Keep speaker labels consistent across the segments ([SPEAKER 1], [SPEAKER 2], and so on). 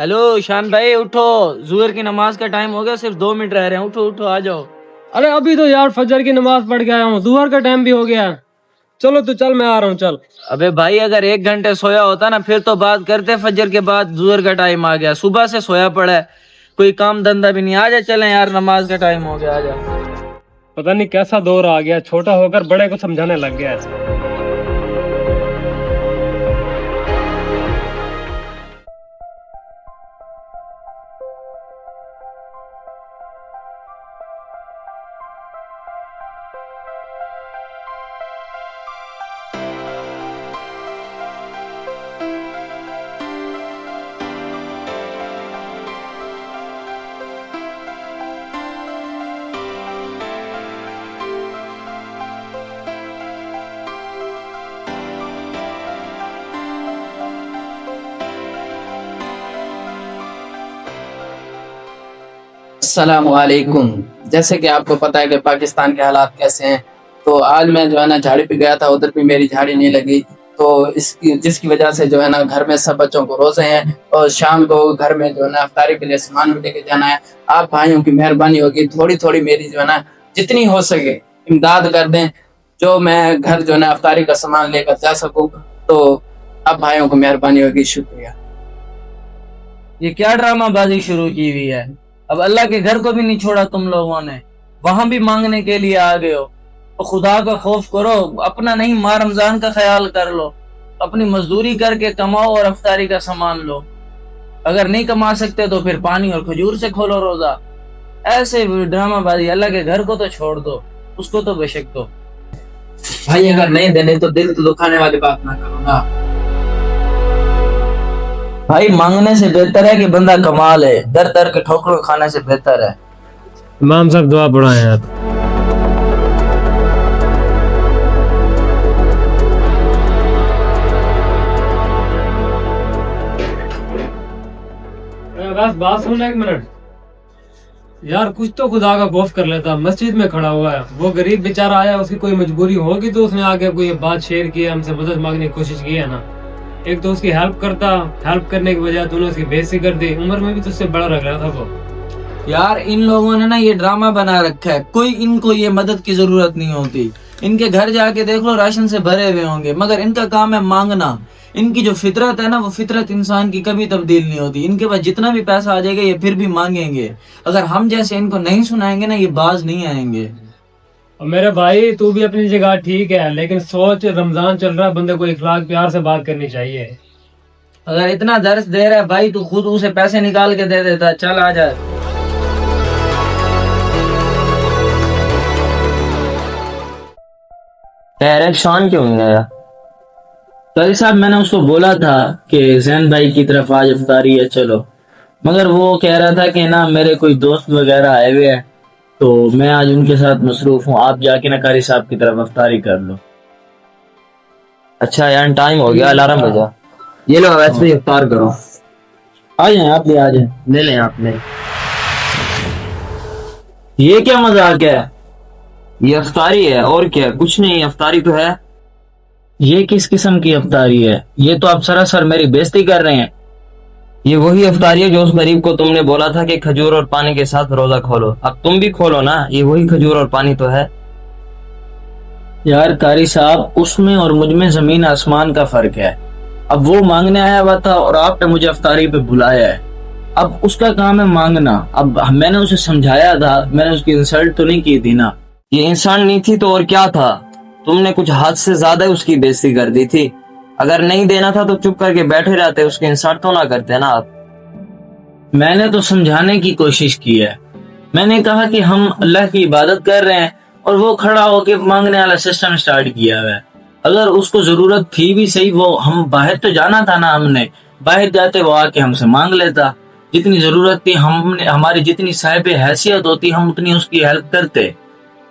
[SPEAKER 1] Hello शान भाई, उठो। जुहर की नमाज का टाइम हो गया, सिर्फ 2 मिनट रह रहे हैं। उठो उठो, आ जाओ।
[SPEAKER 2] अरे अभी तो यार फजर की नमाज पढ़ के आया हूँ, जुहर का टाइम भी हो गया है। चलो तो चल, मैं आ रहा हूँ, चल।
[SPEAKER 1] अबे भाई, अगर 1 घंटे सोया होता ना फिर तो बात करते। फजर के बाद जुहर का टाइम आ गया, सुबह से सोया पड़ा है, कोई काम धंधा भी नहीं। आ जा, चलें यार, नमाज का टाइम हो गया, आ जा।
[SPEAKER 2] पता नहीं कैसा दौर आ गया, छोटा होकर बड़े को समझाने लग गया ऐसे।
[SPEAKER 3] अस्सलामुअलैकुम। जैसे कि आपको पता है कि पाकिस्तान के हालात कैसे हैं, तो आज मैं जो है ना झाड़ी पे गया था, उधर भी मेरी झाड़ी नहीं लगी। तो इसकी जिसकी वजह से जो है ना घर में सब बच्चों को रोजे हैं और शाम को घर में जो है ना इफ्तारी के लिए सामान भी लेके जाना है। आप भाइयों की मेहरबानी होगी, थोड़ी थोड़ी मेरी जो है ना जितनी हो सके इमदाद कर दें, जो मैं घर जो है ना इफ्तारी का सामान लेकर जा सकूँ। तो आप भाइयों को मेहरबानी होगी, शुक्रिया।
[SPEAKER 1] ये क्या ड्रामा बाजी शुरू की हुई है? अब अल्लाह के घर को भी नहीं छोड़ा तुम लोगों ने, वहां भी मांगने के लिए आ गए हो। तो खुदा का खौफ करो, अपना नहीं माह रमजान का ख्याल कर लो। अपनी मजदूरी करके कमाओ और अफ्तारी का सामान लो। अगर नहीं कमा सकते तो फिर पानी और खजूर से खोलो रोजा। ऐसे ड्रामाबाजी, अल्लाह के घर को तो छोड़ दो, उसको तो बेशक दो।
[SPEAKER 3] भाई अगर नहीं देने तो दिल तो दुखाने वाली बात ना करो ना।
[SPEAKER 1] भाई मांगने से बेहतर है कि बंदा कमा ले, दर दर के ठोकर खाने से बेहतर है।
[SPEAKER 2] इमाम साहब दुआ पढ़ाएं आप। बस बात सुनना एक मिनट यार, कुछ तो खुदा का खौफ कर लेता। मस्जिद में खड़ा हुआ है, वो गरीब बेचारा आया, उसकी कोई मजबूरी होगी तो उसने आगे कोई बात शेयर की, हमसे मदद मांगने की कोशिश की है ना। एक तो उसकी हेल्प करता, हेल्प करने की बजाय तूने उसकी बेइज्जती कर दी। उम्र में भी तुझसे बड़ा लग रहा था वो।
[SPEAKER 1] यार इन लोगों ने ना ये ड्रामा बना रखा है, कोई इनको ये मदद की जरूरत नहीं होती। इनके घर जाके देख लो, राशन से भरे हुए होंगे, मगर इनका काम है मांगना। इनकी जो फितरत है ना, वो फितरत इंसान की कभी तब्दील नहीं होती। इनके पास जितना भी पैसा आ जाएगा ये फिर भी मांगेंगे। अगर हम जैसे इनको नहीं सुनाएंगे ना, ये बाज नहीं आएंगे।
[SPEAKER 2] और मेरे भाई, तू भी अपनी जगह ठीक है, लेकिन सोच, रमजान चल रहा है, बंदे को इखलाक प्यार से बात करनी चाहिए।
[SPEAKER 1] अगर इतना दर्द दे रहा है भाई, तू खुद उसे पैसे निकाल के दे देता। चल आ जा।
[SPEAKER 4] शान क्यों नहीं आया?
[SPEAKER 1] कल साहब मैंने उसको बोला था कि जैन भाई की तरफ आज इफ्तारी है चलो, मगर वो कह रहा था कि ना मेरे कोई दोस्त वगैरह आए हुए हैं, तो मैं आज उनके साथ मसरूफ हूँ। आप जाके ना कारी साहब की तरफ इफ्तारी कर लो।
[SPEAKER 4] अच्छा यार, टाइम हो गया, अलार्म बजा। ये लो, वैसे भी इफ्तार करो।
[SPEAKER 1] आ जाए आप भी, आ जाए,
[SPEAKER 4] ले लें आप ले।
[SPEAKER 1] ये क्या मजाक है?
[SPEAKER 4] ये इफ्तारी है और क्या, कुछ नहीं, इफ्तारी तो है।
[SPEAKER 1] ये किस किस्म की इफ्तारी है? ये तो आप सरासर मेरी बेइज्जती कर रहे हैं।
[SPEAKER 4] ये वही इफ्तारी है जो उस गरीब को तुमने बोला था कि खजूर और पानी के साथ रोजा खोलो। अब तुम भी खोलो ना, ये वही खजूर और पानी तो है।
[SPEAKER 1] यार कारी साहब, उसमें और मुझ में जमीन आसमान का फर्क है। अब वो मांगने आया हुआ था और आपने मुझे इफ्तारी पे बुलाया है। अब उसका काम है मांगना। अब मैंने उसे समझाया था, मैंने उसकी इंसल्ट तो नहीं की थी ना।
[SPEAKER 4] ये इंसान नहीं थी तो और क्या था? तुमने कुछ हद से ज्यादा उसकी बेइज्जती कर दी थी। अगर नहीं देना था तो चुप करके बैठे रहते, उसकी इंसल्ट तो ना करते ना आप।
[SPEAKER 1] मैंने तो समझाने की कोशिश की है। मैंने कहा कि हम अल्लाह की इबादत कर रहे हैं और वो खड़ा होके मांगने वाला सिस्टम स्टार्ट किया हुआ है। अगर उसको जरूरत थी भी सही, वो हम बाहर तो जाना था ना, हमने बाहर जाते वो आके हमसे मांग लेता। जितनी जरूरत थी हमने, हमारी जितनी साहिब हैसियत होती हम उतनी उसकी हेल्प करते,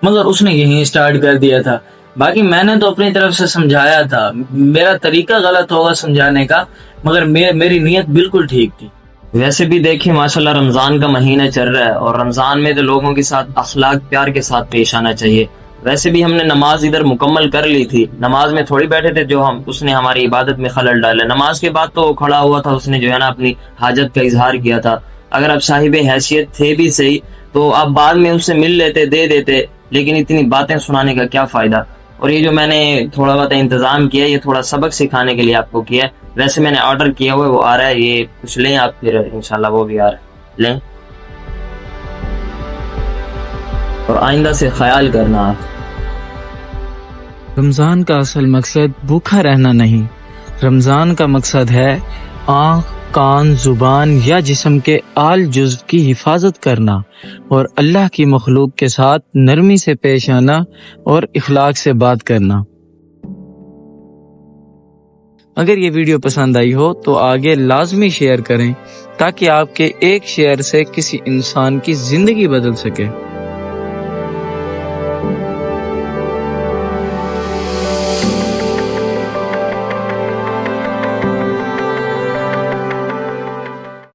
[SPEAKER 1] मगर उसने यही स्टार्ट कर दिया था। बाकी मैंने तो अपनी तरफ से समझाया था। मेरा तरीका गलत होगा समझाने का, मगर मेरी नीयत बिल्कुल ठीक थी।
[SPEAKER 4] वैसे भी देखिए माशाल्लाह, रमजान का महीना चल रहा है और रमजान में तो लोगों के साथ अखलाक प्यार के साथ पेश आना चाहिए।
[SPEAKER 1] वैसे भी हमने नमाज इधर मुकम्मल कर ली थी, नमाज में थोड़ी बैठे थे जो हम उसने हमारी इबादत में खलल डाला। नमाज के बाद तो वो खड़ा हुआ था, उसने जो है ना अपनी हाजत का इजहार किया था। अगर आप साहिब हैसियत थे भी सही तो आप बाद में उससे मिल लेते, दे देते, लेकिन इतनी बातें सुनाने का क्या फायदा। और ये जो मैंने थोड़ा बहुत इंतजाम किया, ये थोड़ा सबक सिखाने के लिए आपको किया है। वैसे मैंने ऑर्डर किया हुआ है, वो आ रहा है, ये कुछ लें आप, फिर इंशाल्लाह वो भी आ रहा है, लें। और आइंदा से ख्याल करना आप।
[SPEAKER 5] रमज़ान का असल मकसद भूखा रहना नहीं, रमज़ान का मकसद है आँख, कान, जुबान या जिस्म के आल जुज़्व की हिफाजत करना और अल्लाह की मखलूक के साथ नरमी से पेश आना और इखलाक से बात करना। अगर ये वीडियो पसंद आई हो तो आगे लाजमी शेयर करें ताकि आपके एक शेयर से किसी इंसान की ज़िंदगी बदल सके।